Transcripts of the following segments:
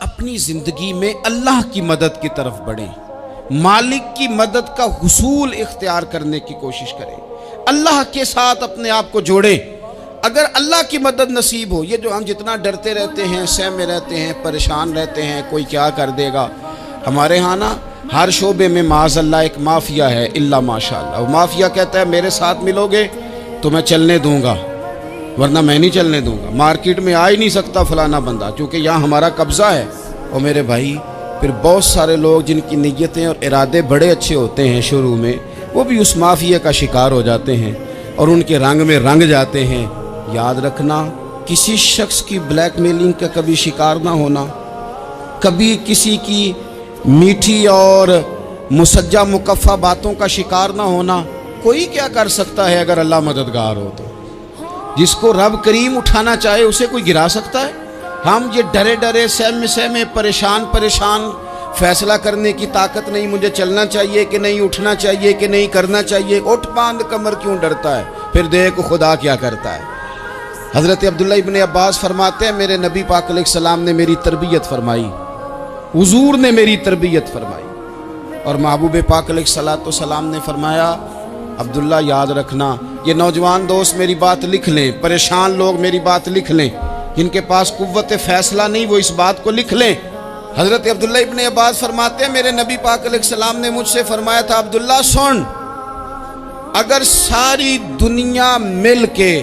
اپنی زندگی میں اللہ کی مدد کی طرف بڑھیں، مالک کی مدد کا حصول اختیار کرنے کی کوشش کریں، اللہ کے ساتھ اپنے آپ کو جوڑیں۔ اگر اللہ کی مدد نصیب ہو، یہ جو ہم جتنا ڈرتے رہتے ہیں، سہمے رہتے ہیں، پریشان رہتے ہیں کوئی کیا کر دے گا، ہمارے ہاں نا ہر شعبے میں معاذ اللہ ایک مافیا ہے، الا ماشاءاللہ۔ وہ مافیا کہتا ہے میرے ساتھ ملو گے تو میں چلنے دوں گا، ورنہ میں نہیں چلنے دوں گا، مارکیٹ میں آ ہی نہیں سکتا فلانا بندہ، چونکہ یہاں ہمارا قبضہ ہے۔ اور میرے بھائی پھر بہت سارے لوگ جن کی نیتیں اور ارادے بڑے اچھے ہوتے ہیں شروع میں، وہ بھی اس مافیا کا شکار ہو جاتے ہیں اور ان کے رنگ میں رنگ جاتے ہیں۔ یاد رکھنا، کسی شخص کی بلیک میلنگ کا کبھی شکار نہ ہونا، کبھی کسی کی میٹھی اور مسجع مکفہ باتوں کا شکار نہ ہونا۔ کوئی کیا کر سکتا ہے اگر اللہ مددگار ہو تو؟ جس کو رب کریم اٹھانا چاہے اسے کوئی گرا سکتا ہے؟ ہم یہ ڈرے ڈرے سہمے پریشان فیصلہ کرنے کی طاقت نہیں، مجھے چلنا چاہیے کہ نہیں، اٹھنا چاہیے کہ نہیں، کرنا چاہیے، اٹھ باندھ کمر کیوں ڈرتا ہے؟ پھر دیکھ خدا کیا کرتا ہے۔ حضرت عبداللہ ابن عباس فرماتے ہیں میرے نبی پاک علیہ السلام نے میری تربیت فرمائی، حضور نے میری تربیت فرمائی، اور محبوب پاک علیہ السلام نے فرمایا عبداللہ یاد رکھنا، یہ نوجوان دوست میری بات لکھ لیں، پریشان لوگ میری بات لکھ لیں، جن کے پاس قوت فیصلہ نہیں وہ اس بات کو لکھ لیں۔ حضرت عبداللہ ابن عباس فرماتے ہیں میرے نبی پاک علیہ السلام نے مجھ سے فرمایا تھا عبداللہ سن، اگر ساری دنیا مل کے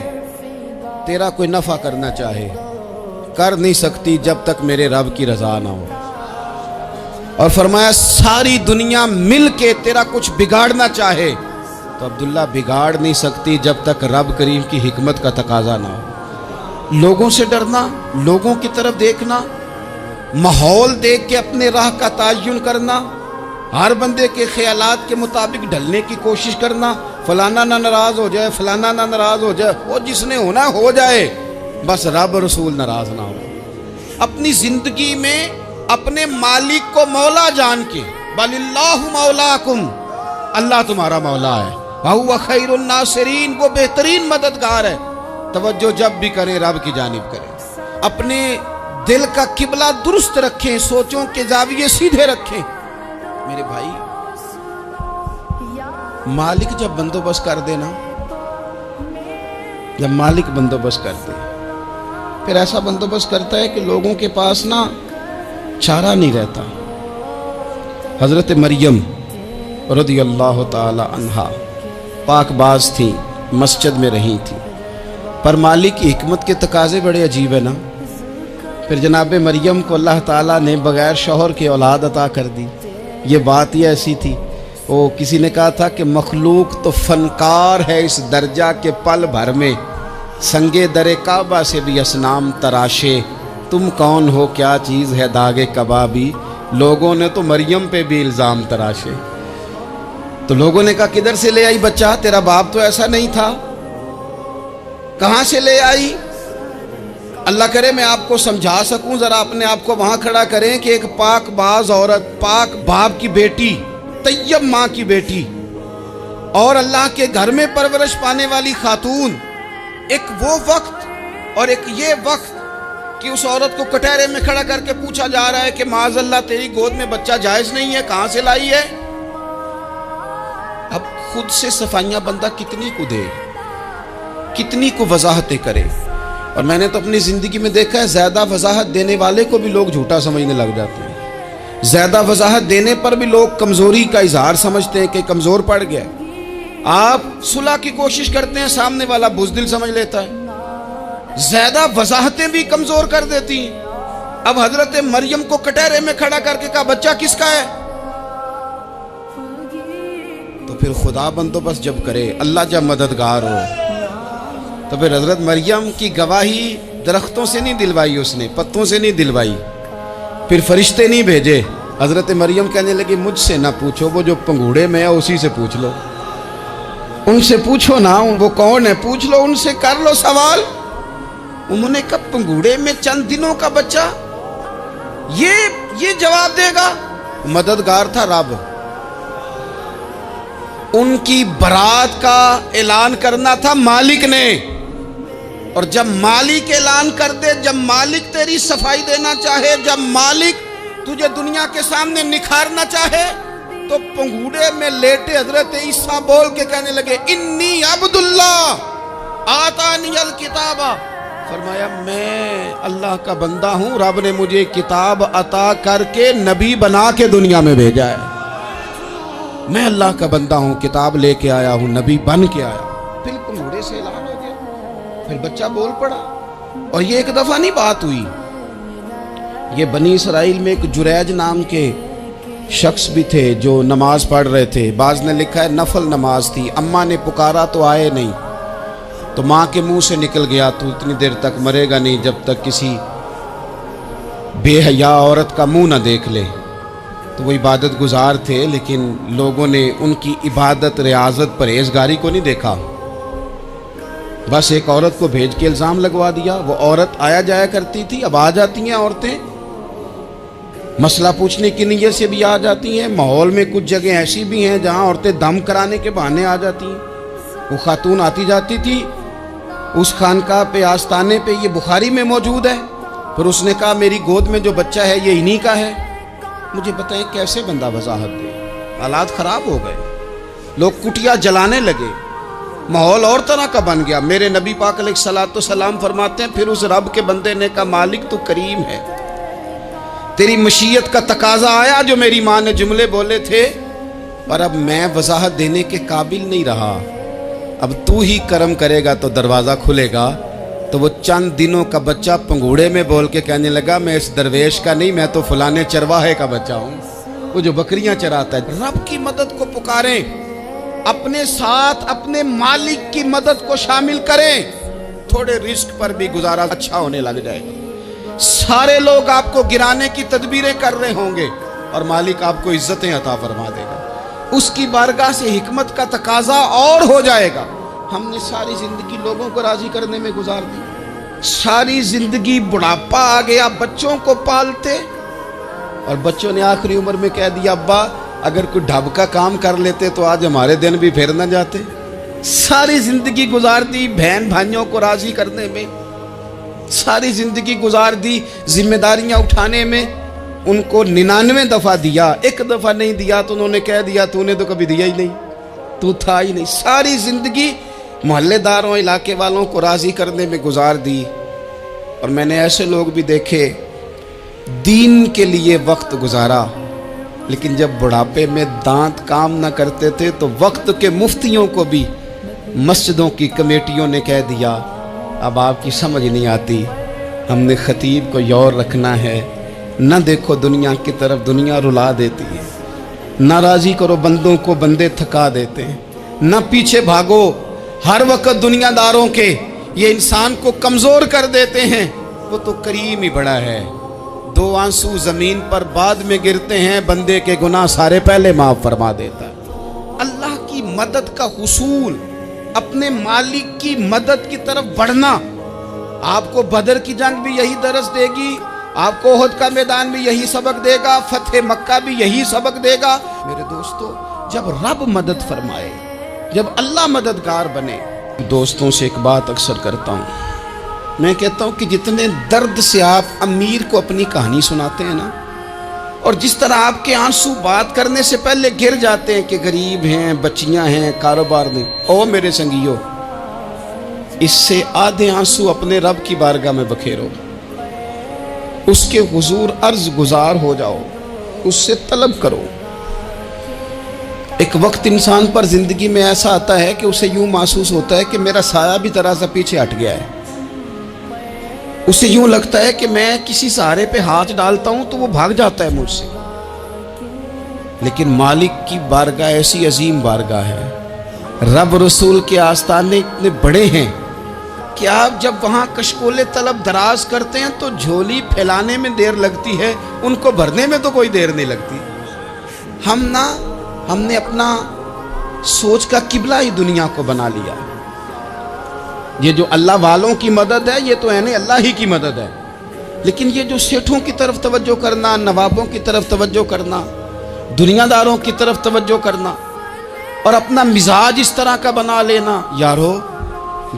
تیرا کوئی نفع کرنا چاہے، کر نہیں سکتی جب تک میرے رب کی رضا نہ ہو، اور فرمایا ساری دنیا مل کے تیرا کچھ بگاڑنا چاہے تو عبداللہ بگاڑ نہیں سکتی جب تک رب کریم کی حکمت کا تقاضا نہ ہو۔ لوگوں سے ڈرنا، لوگوں کی طرف دیکھنا، ماحول دیکھ کے اپنے راہ کا تعین کرنا، ہر بندے کے خیالات کے مطابق ڈھلنے کی کوشش کرنا، فلانا نہ ناراض ہو جائے، فلانا نہ ناراض ہو جائے، وہ جس نے ہونا ہو جائے، بس رب رسول ناراض نہ ہو۔ اپنی زندگی میں اپنے مالک کو مولا جان کے، بل اللہ مولاکم، اللہ تمہارا مولا ہے، وَهُوَ خَيْرُ النَّاصِرِينَ، وہ بہترین مددگار ہے۔ توجہ جب بھی کریں رب کی جانب کریں، اپنے دل کا قبلہ درست رکھیں، سوچوں کے زاویے سیدھے رکھیں۔ میرے بھائی مالک جب بندوبست کر دے نا، جب مالک بندوبست کر دے پھر ایسا بندوبست کرتا ہے کہ لوگوں کے پاس نا چارہ نہیں رہتا۔ حضرت مریم رضی اللہ تعالی عنہا پاک باز تھیں، مسجد میں رہی تھیں، پر مالک کی حکمت کے تقاضے بڑے عجیب ہیں نا۔ پھر جناب مریم کو اللہ تعالیٰ نے بغیر شوہر کے اولاد عطا کر دی۔ یہ بات ہی ایسی تھی، وہ کسی نے کہا تھا کہ مخلوق تو فنکار ہے اس درجہ کے پل بھر میں سنگے در کعبہ سے بھی اصنام تراشے، تم کون ہو کیا چیز ہے داغ کبابی، لوگوں نے تو مریم پہ بھی الزام تراشے۔ تو لوگوں نے کہا کدھر سے لے آئی بچہ، تیرا باپ تو ایسا نہیں تھا، کہاں سے لے آئی؟ اللہ کرے میں آپ کو سمجھا سکوں، ذرا اپنے آپ کو وہاں کھڑا کریں کہ ایک پاک باز عورت، پاک باپ کی بیٹی، طیب ماں کی بیٹی، اور اللہ کے گھر میں پرورش پانے والی خاتون، ایک وہ وقت اور ایک یہ وقت کہ اس عورت کو کٹہرے میں کھڑا کر کے پوچھا جا رہا ہے کہ معاذ اللہ تیری گود میں بچہ جائز نہیں ہے، کہاں سے لائی ہے؟ اب خود سے صفائیاں بندہ کتنی کو دے، کتنی کو وضاحتیں کرے۔ اور میں نے تو اپنی زندگی میں دیکھا ہے زیادہ وضاحت دینے والے کو بھی لوگ جھوٹا سمجھنے لگ جاتے ہیں، زیادہ وضاحت دینے پر بھی لوگ کمزوری کا اظہار سمجھتے ہیں کہ کمزور پڑ گیا۔ آپ صلح کی کوشش کرتے ہیں، سامنے والا بزدل سمجھ لیتا ہے، زیادہ وضاحتیں بھی کمزور کر دیتی ہیں۔ اب حضرت مریم کو کٹہرے میں کھڑا کر کے کہا بچہ کس کا ہے؟ تو پھر خدا بندوبست جب کرے، اللہ جب مددگار ہو، تو پھر حضرت مریم کی گواہی درختوں سے نہیں دلوائی، اس نے پتوں سے نہیں دلوائی، پھر فرشتے نہیں بھیجے۔ حضرت مریم کہنے لگی مجھ سے نہ پوچھو، وہ جو پنگوڑے میں ہے اسی سے پوچھ لو، ان سے پوچھو نا، وہ کون ہے پوچھ لو، ان سے کر لو سوال۔ انہوں نے کہا پنگوڑے میں چند دنوں کا بچہ، یہ جواب دے گا؟ مددگار تھا رب، ان کی برات کا اعلان کرنا تھا مالک نے، اور جب مالک اعلان کر دے، جب مالک تیری صفائی دینا چاہے، جب مالک تجھے دنیا کے سامنے نکھارنا چاہے، تو پنگوڑے میں لیٹے حضرت عیسیٰ بول کے کہنے لگے انی عبداللہ آتانی الکتاب، فرمایا میں اللہ کا بندہ ہوں، رب نے مجھے کتاب عطا کر کے نبی بنا کے دنیا میں بھیجا ہے، میں اللہ کا بندہ ہوں، کتاب لے کے آیا ہوں، نبی بن کے آیا ہوں۔ پھر پنگوڑے سے اعلان ہو گیا، پھر بچہ بول پڑا۔ اور یہ ایک دفعہ نہیں بات ہوئی، یہ بنی اسرائیل میں ایک جریج نام کے شخص بھی تھے جو نماز پڑھ رہے تھے، بعض نے لکھا ہے نفل نماز تھی، اماں نے پکارا تو آئے نہیں، تو ماں کے منہ سے نکل گیا تو اتنی دیر تک مرے گا نہیں جب تک کسی بے حیا عورت کا منہ نہ دیکھ لے۔ تو وہ عبادت گزار تھے، لیکن لوگوں نے ان کی عبادت، ریاضت، پرہیزگاری کو نہیں دیکھا، بس ایک عورت کو بھیج کے الزام لگوا دیا۔ وہ عورت آیا جایا کرتی تھی، اب آ جاتی ہیں عورتیں، مسئلہ پوچھنے کی نیت سے بھی آ جاتی ہیں۔ ماحول میں کچھ جگہ ایسی بھی ہیں جہاں عورتیں دم کرانے کے بہانے آ جاتی ہیں۔ وہ خاتون آتی جاتی تھی اس خانقاہ پہ، آستانے پہ، یہ بخاری میں موجود ہے، پھر اس نے کہا میری گود میں جو بچہ ہے یہ انہی کا ہے۔ مجھے بتائیں کیسے بندہ وضاحت دے؟ حالات خراب ہو گئے، لوگ کٹیا جلانے لگے، ماحول اور طرح کا بن گیا۔ میرے نبی پاک علیہ الصلوۃ والسلام فرماتے ہیں پھر اس رب کے بندے نے کہا مالک تو کریم ہے، تیری مشیت کا تقاضا آیا جو میری ماں نے جملے بولے تھے، پر اب میں وضاحت دینے کے قابل نہیں رہا، اب تو ہی کرم کرے گا تو دروازہ کھلے گا۔ تو وہ چند دنوں کا بچہ پنگوڑے میں بول کے کہنے لگا میں اس درویش کا نہیں، میں تو فلانے چرواہے کا بچہ ہوں، وہ جو بکریاں چراتا ہے۔ رب کی مدد کو پکاریں، اپنے ساتھ اپنے مالک کی مدد کو شامل کریں، تھوڑے رزق پر بھی گزارا اچھا ہونے لگ جائے گا۔ سارے لوگ آپ کو گرانے کی تدبیریں کر رہے ہوں گے اور مالک آپ کو عزتیں عطا فرما دے گا، اس کی بارگاہ سے حکمت کا تقاضا اور ہو جائے گا۔ ہم نے ساری زندگی لوگوں کو راضی کرنے میں گزار دی، ساری زندگی بڑھاپا آ گیا بچوں کو پالتے، اور بچوں نے آخری عمر میں کہہ دیا ابا اگر کوئی ڈھب کا کام کر لیتے تو آج ہمارے دن بھی پھر نہ جاتے۔ ساری زندگی گزار دی بہن بھائیوں کو راضی کرنے میں، ساری زندگی گزار دی ذمہ داریاں اٹھانے میں، ان کو 99 دفعہ دیا، ایک دفعہ نہیں دیا تو انہوں نے کہہ دیا تو نے تو کبھی دیا ہی نہیں، تو تھا ہی نہیں۔ ساری زندگی محلے داروں، علاقے والوں کو راضی کرنے میں گزار دی۔ اور میں نے ایسے لوگ بھی دیکھے دین کے لیے وقت گزارا، لیکن جب بڑھاپے میں دانت کام نہ کرتے تھے تو وقت کے مفتیوں کو بھی مسجدوں کی کمیٹیوں نے کہہ دیا اب آپ کی سمجھ نہیں آتی، ہم نے خطیب کو یور رکھنا ہے، نہ دیکھو دنیا کی طرف، دنیا رلا دیتی ہے، نہ راضی کرو بندوں کو، بندے تھکا دیتے ہیں، نہ پیچھے بھاگو ہر وقت دنیا داروں کے، یہ انسان کو کمزور کر دیتے ہیں۔ وہ تو کریم ہی بڑا ہے، 2 آنسو زمین پر بعد میں گرتے ہیں، بندے کے گناہ سارے پہلے معاف فرما دیتا ہے۔ اللہ کی مدد کا حصول، اپنے مالک کی مدد کی طرف بڑھنا، آپ کو بدر کی جنگ بھی یہی درس دے گی، آپ کو احد کا میدان بھی یہی سبق دے گا، فتح مکہ بھی یہی سبق دے گا۔ میرے دوستو جب رب مدد فرمائے، جب اللہ مددگار بنے، دوستوں سے ایک بات اکثر کرتا ہوں، میں کہتا ہوں کہ جتنے درد سے آپ امیر کو اپنی کہانی سناتے ہیں نا، اور جس طرح آپ کے آنسو بات کرنے سے پہلے گر جاتے ہیں کہ غریب ہیں، بچیاں ہیں، کاروبار نہیں، او میرے سنگیو، اس سے آدھے آنسو اپنے رب کی بارگاہ میں بکھیرو، اس کے حضور عرض گزار ہو جاؤ، اس سے طلب کرو۔ ایک وقت انسان پر زندگی میں ایسا آتا ہے کہ اسے یوں محسوس ہوتا ہے کہ میرا سایہ بھی ذرا سا پیچھے ہٹ گیا ہے، اسے یوں لگتا ہے کہ میں کسی سہارے پہ ہاتھ ڈالتا ہوں تو وہ بھاگ جاتا ہے مجھ سے، لیکن مالک کی بارگاہ ایسی عظیم بارگاہ ہے، رب رسول کے آستانے اتنے بڑے ہیں کہ آپ جب وہاں کشکول طلب دراز کرتے ہیں تو جھولی پھیلانے میں دیر لگتی ہے، ان کو بھرنے میں تو کوئی دیر نہیں لگتی۔ ہم نے اپنا سوچ کا قبلہ ہی دنیا کو بنا لیا۔ یہ جو اللہ والوں کی مدد ہے یہ تو ہے اللہ ہی کی مدد ہے، لیکن یہ جو سیٹھوں کی طرف توجہ کرنا، نوابوں کی طرف توجہ کرنا، دنیا داروں کی طرف توجہ کرنا، اور اپنا مزاج اس طرح کا بنا لینا، یارو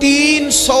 300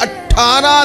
18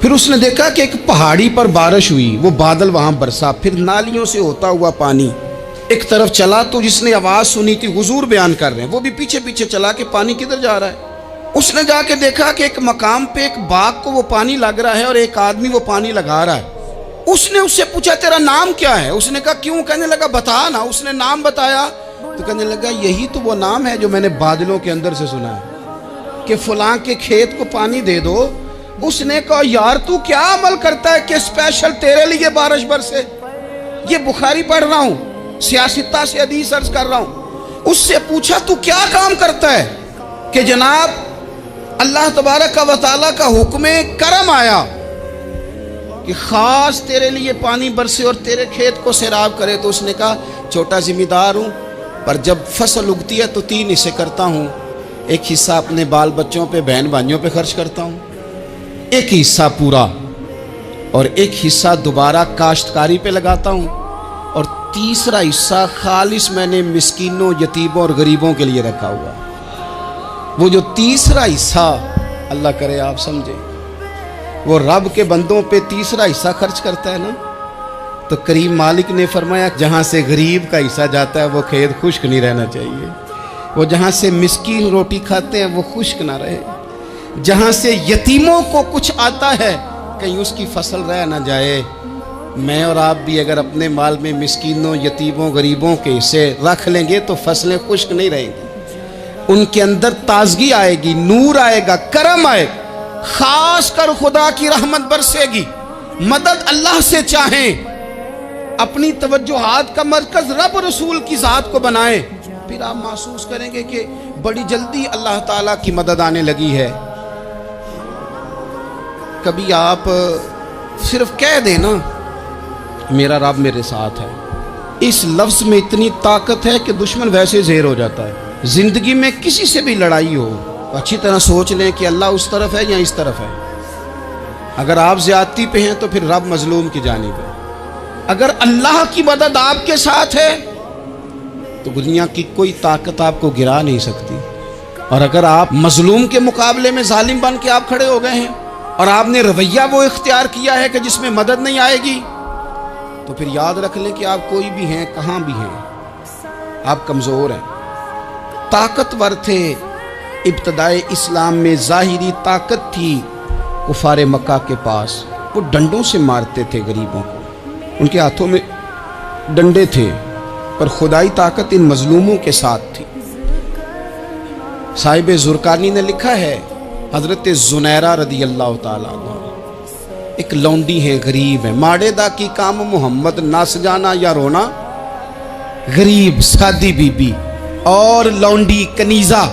پھر اس نے دیکھا کہ ایک پہاڑی پر بارش ہوئی، وہ بادل وہاں برسا، پھر نالیوں سے ہوتا ہوا پانی ایک طرف چلا۔ تو جس نے آواز سنی تھی، حضور بیان کر رہے ہیں، وہ بھی پیچھے پیچھے چلا کہ پانی کدھر جا رہا ہے۔ اس نے جا کے دیکھا کہ ایک مقام پہ ایک باغ کو وہ پانی لگ رہا ہے اور ایک آدمی وہ پانی لگا رہا ہے۔ اس نے اس سے پوچھا تیرا نام کیا ہے؟ اس نے کہا کیوں؟ کہنے لگا بتا نا۔ اس نے نام بتایا تو کہنے لگا یہی تو وہ نام ہے جو میں نے بادلوں کے اندر سے سنا ہے کہ فلاں کے کھیت کو پانی دے دو۔ اس نے کہا یار تو کیا عمل کرتا ہے کہ اسپیشل تیرے لیے بارش برسے؟ یہ بخاری پڑھ رہا ہوں، سیاستہ سے حدیث عرض کر رہا ہوں۔ اس سے پوچھا تو کیا کام کرتا ہے کہ جناب اللہ تبارک و تعالیٰ کا حکم کرم آیا کہ خاص تیرے لیے پانی برسے اور تیرے کھیت کو سیراب کرے؟ تو اس نے کہا چھوٹا ذمہ دار ہوں، پر جب فصل اگتی ہے تو 3 حصے کرتا ہوں۔ ایک حصہ اپنے بال بچوں پہ، بہن بھائیوں پہ خرچ کرتا ہوں، ایک حصہ پورا، اور ایک حصہ دوبارہ کاشتکاری پہ لگاتا ہوں، اور تیسرا حصہ خالص میں نے مسکینوں، یتیموں اور غریبوں کے لیے رکھا ہوا۔ وہ جو تیسرا حصہ، اللہ کرے آپ سمجھیں، وہ رب کے بندوں پہ تیسرا حصہ خرچ کرتا ہے نا، تو کریم مالک نے فرمایا جہاں سے غریب کا حصہ جاتا ہے وہ کھیت خشک نہیں رہنا چاہیے، وہ جہاں سے مسکین روٹی کھاتے ہیں وہ خشک نہ رہے، جہاں سے یتیموں کو کچھ آتا ہے کہیں اس کی فصل رہ نہ جائے۔ میں اور آپ بھی اگر اپنے مال میں مسکینوں، یتیموں، غریبوں کے حصے رکھ لیں گے تو فصلیں خشک نہیں رہیں گی، ان کے اندر تازگی آئے گی، نور آئے گا، کرم آئے گا، خاص کر خدا کی رحمت برسے گی۔ مدد اللہ سے چاہیں، اپنی توجہات کا مرکز رب رسول کی ذات کو بنائیں، پھر آپ محسوس کریں گے کہ بڑی جلدی اللہ تعالیٰ کی مدد آنے لگی ہے۔ کبھی آپ صرف کہہ دیں نا میرا رب میرے ساتھ ہے، اس لفظ میں اتنی طاقت ہے کہ دشمن ویسے زہر ہو جاتا ہے۔ زندگی میں کسی سے بھی لڑائی ہو، اچھی طرح سوچ لیں کہ اللہ اس طرف ہے یا اس طرف ہے۔ اگر آپ زیادتی پہ ہیں تو پھر رب مظلوم کی جانب ہے۔ اگر اللہ کی مدد آپ کے ساتھ ہے تو دنیا کی کوئی طاقت آپ کو گرا نہیں سکتی، اور اگر آپ مظلوم کے مقابلے میں ظالم بن کے آپ کھڑے ہو گئے ہیں اور آپ نے رویہ وہ اختیار کیا ہے کہ جس میں مدد نہیں آئے گی، تو پھر یاد رکھ لیں کہ آپ کوئی بھی ہیں، کہاں بھی ہیں، آپ کمزور ہیں۔ طاقتور تھے ابتدائے اسلام میں، ظاہری طاقت تھی کفار مکہ کے پاس، وہ ڈنڈوں سے مارتے تھے غریبوں کو، ان کے ہاتھوں میں ڈنڈے تھے، پر خدائی طاقت ان مظلوموں کے ساتھ تھی۔ صاحب زرقانی نے لکھا ہے، حضرت زنیرہ رضی اللہ تعالیٰ عنہ ایک لونڈی ہے، غریب ہے، ماڑے دا کی کام محمد نس جانا یا رونا، غریب سادی بی بی اور لونڈی کنیزہ،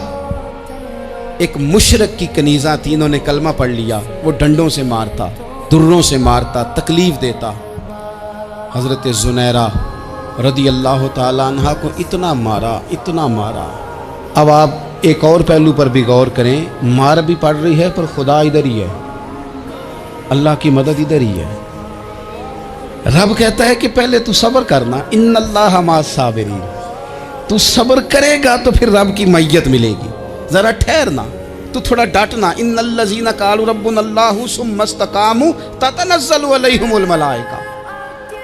ایک مشرک کی کنیزہ تھی، انہوں نے کلمہ پڑھ لیا، وہ ڈنڈوں سے مارتا، دروں سے مارتا، تکلیف دیتا۔ حضرت زنیرہ رضی اللہ تعالیٰ عنہ کو اتنا مارا، اتنا مارا۔ اب آپ ایک اور پہلو پر بھی غور کریں، مار بھی پڑ رہی ہے پر خدا ادھر ہی ہے، اللہ کی مدد ادھر ہی ہے۔ رب کہتا ہے کہ پہلے تو صبر کرنا، ان اللہ مع الصابرین، تو صبر کرے گا تو پھر رب کی معیت ملے گی، ذرا ٹھہرنا، تو تھوڑا ڈٹنا۔ ان الذین قالوا ربنا اللہ ثم استقاموا تتنزل علیہم الملائکہ،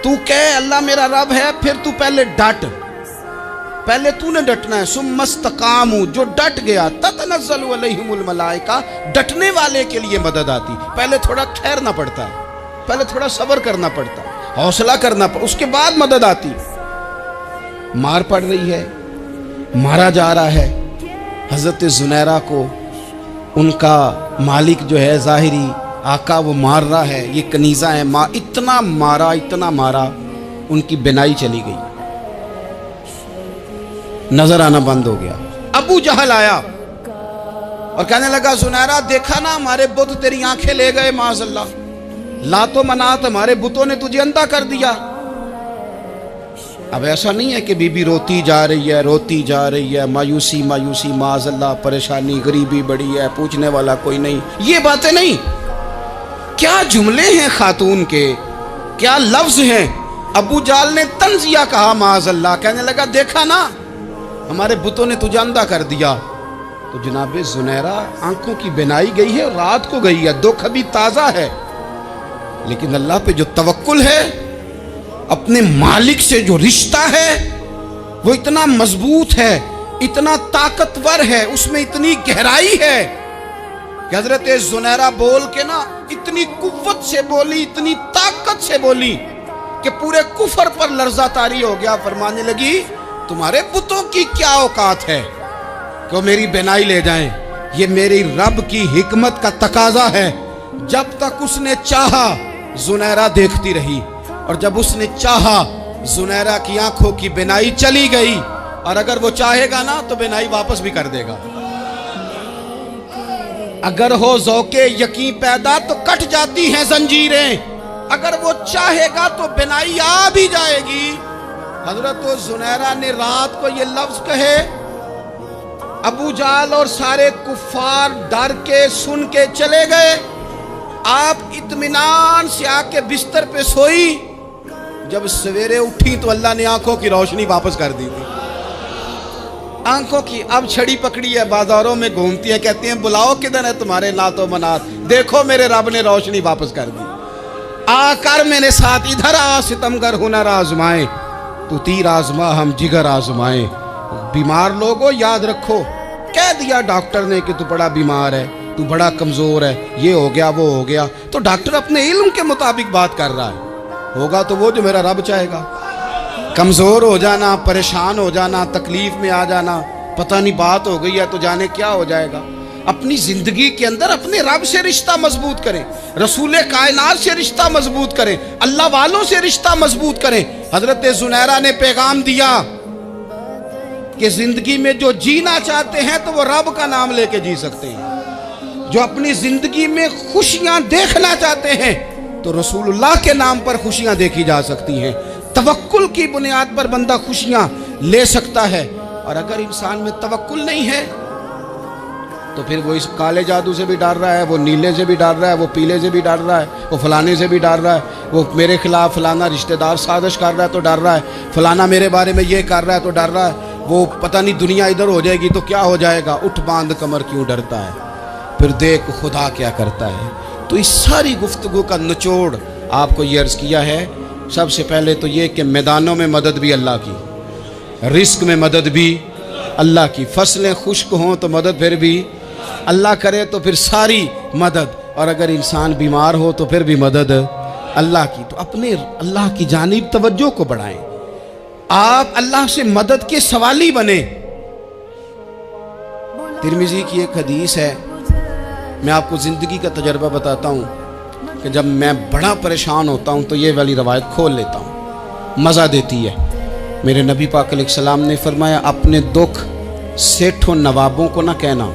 تو کہے اللہ میرا رب ہے، پھر تو پہلے ڈٹ، پہلے تو نے ڈٹنا ہے۔ ثم استقاموا، جو ڈٹ گیا، تتنزل علیہم الملائکہ، ڈٹنے والے کے لیے مدد آتی، پہلے تھوڑا ٹھہرنا پڑتا ہے، پہلے تھوڑا صبر کرنا پڑتا ہے، حوصلہ کرنا پڑتا، اس کے بعد مدد آتی۔ مار پڑ رہی ہے، مارا جا رہا ہے حضرت زنیرہ کو، ان کا مالک جو ہے ظاہری آقا وہ مار رہا ہے، یہ کنیزہ ہے، اتنا مارا اتنا مارا، ان کی بینائی چلی گئی، نظر آنا بند ہو گیا۔ ابو جہل آیا اور کہنے لگا زنیرہ دیکھا نا ہمارے بت تیری آنکھیں لے گئے، معاذ اللہ، لات و منات ہمارے بتوں نے تجھے اندھا کر دیا۔ اب ایسا نہیں ہے کہ بی بی روتی جا رہی ہے، روتی جا رہی ہے، مایوسی مایوسی، معاذ اللہ، پریشانی، غریبی بڑی ہے، پوچھنے والا کوئی نہیں، یہ باتیں نہیں۔ کیا جملے ہیں خاتون کے، کیا لفظ ہیں۔ ابو جال نے تنزیہ کہا، معاذ اللہ، کہنے لگا دیکھا نا ہمارے بتوں نے تجھے اندھا کر دیا۔ تو تو جناب زنیرہ آنکھوں کی بینائی گئی ہے، رات کو گئی ہے، دکھ ابھی تازہ ہے، لیکن اللہ پہ جو توکل ہے، اپنے مالک سے جو رشتہ ہے وہ اتنا مضبوط ہے، اتنا طاقتور ہے، اس میں اتنی گہرائی ہے کہ حضرت زنیرہ بول کے نا اتنی قوت سے بولی، اتنی طاقت سے بولی کہ پورے کفر پر لرزہ طاری ہو گیا۔ فرمانے لگی تمہارے بتوں کی کیا اوقات ہے کہ وہ میری بینائی لے جائیں، یہ میری رب کی حکمت کا تقاضا ہے۔ جب تک اس نے چاہا زنیرہ دیکھتی رہی، اور جب اس نے چاہا زنیرہ کی آنکھوں کی بینائی چلی گئی، اور اگر وہ چاہے گا نا تو بینائی واپس بھی کر دے گا۔ اگر ہو ذوق یقین پیدا تو کٹ جاتی ہیں زنجیریں، اگر وہ چاہے گا تو بینائی آ بھی جائے گی۔ حضرت زنیرہ نے رات کو یہ لفظ کہے، ابو جہل اور سارے کفار ڈر کے سن کے چلے گئے، آپ اطمینان سے آ کے بستر پہ سوئی۔ جب سویرے اٹھی تو اللہ نے آنکھوں کی روشنی واپس کر دی تھی۔ آنکھوں کی اب چھڑی پکڑی ہے، بازاروں میں گھومتی ہے، کہتی ہیں بلاؤ کدھر ہے تمہارے نعت و منات، دیکھو میرے رب نے روشنی واپس کر دی۔ آ کر میرے ساتھ ادھر آ، ستمگر ہنر آزمائے، تو تیر آزما ہم جگر آزمائے۔ بیمار لوگوں یاد رکھو، کہہ دیا ڈاکٹر نے کہ تو بڑا بیمار ہے، تو بڑا کمزور ہے، یہ ہو گیا وہ ہو گیا، تو ڈاکٹر اپنے علم کے مطابق بات کر رہا ہے، ہوگا تو وہ جو میرا رب چاہے گا۔ کمزور ہو جانا، پریشان ہو جانا، تکلیف میں آ جانا، پتہ نہیں بات ہو گئی ہے تو جانے کیا ہو جائے گا۔ اپنی زندگی کے اندر اپنے رب سے رشتہ مضبوط کریں، رسول کائنات سے رشتہ مضبوط کریں، اللہ والوں سے رشتہ مضبوط کریں۔ حضرت زنیرہ نے پیغام دیا کہ زندگی میں جو جینا چاہتے ہیں تو وہ رب کا نام لے کے جی سکتے ہیں، جو اپنی زندگی میں خوشیاں دیکھنا چاہتے ہیں تو رسول اللہ کے نام پر خوشیاں دیکھی جا سکتی ہیں۔ توکل کی بنیاد پر بندہ خوشیاں لے سکتا ہے، اور اگر انسان میں توکل نہیں ہے تو پھر وہ اس کالے جادو سے بھی ڈر رہا ہے، وہ نیلے سے بھی ڈر رہا ہے، وہ پیلے سے بھی ڈر رہا ہے، وہ فلانے سے بھی ڈر رہا ہے، وہ میرے خلاف فلانا رشتہ دار سازش کر رہا ہے تو ڈر رہا ہے، فلانا میرے بارے میں یہ کر رہا ہے تو ڈر رہا ہے، وہ پتہ نہیں دنیا ادھر ہو جائے گی تو کیا ہو جائے گا، اٹھ باندھ کمر کیوں ڈرتا ہے، پھر دیکھ خدا کیا کرتا ہے۔ تو اس ساری گفتگو کا نچوڑ آپ کو یہ عرض کیا ہے، سب سے پہلے تو یہ کہ میدانوں میں مدد بھی اللہ کی، رزق میں مدد بھی اللہ کی، فصلیں خشک ہوں تو مدد پھر بھی اللہ کرے، تو پھر ساری مدد، اور اگر انسان بیمار ہو تو پھر بھی مدد اللہ کی۔ تو اپنے اللہ کی جانب توجہ کو بڑھائیں، آپ اللہ سے مدد کے سوالی بنیں۔ ترمذی کی ایک حدیث ہے، میں آپ کو زندگی کا تجربہ بتاتا ہوں کہ جب میں بڑا پریشان ہوتا ہوں تو یہ والی روایت کھول لیتا ہوں، مزہ دیتی ہے۔ میرے نبی پاک علیہ السلام نے فرمایا اپنے دکھ سیٹھوں نوابوں کو نہ کہنا،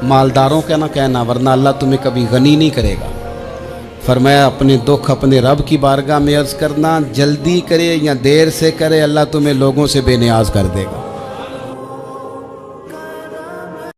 مالداروں کا نہ کہنا، ورنہ اللہ تمہیں کبھی غنی نہیں کرے گا۔ فرمایا اپنے دکھ اپنے رب کی بارگاہ میں عرض کرنا، جلدی کرے یا دیر سے کرے اللہ تمہیں لوگوں سے بے نیاز کر دے گا۔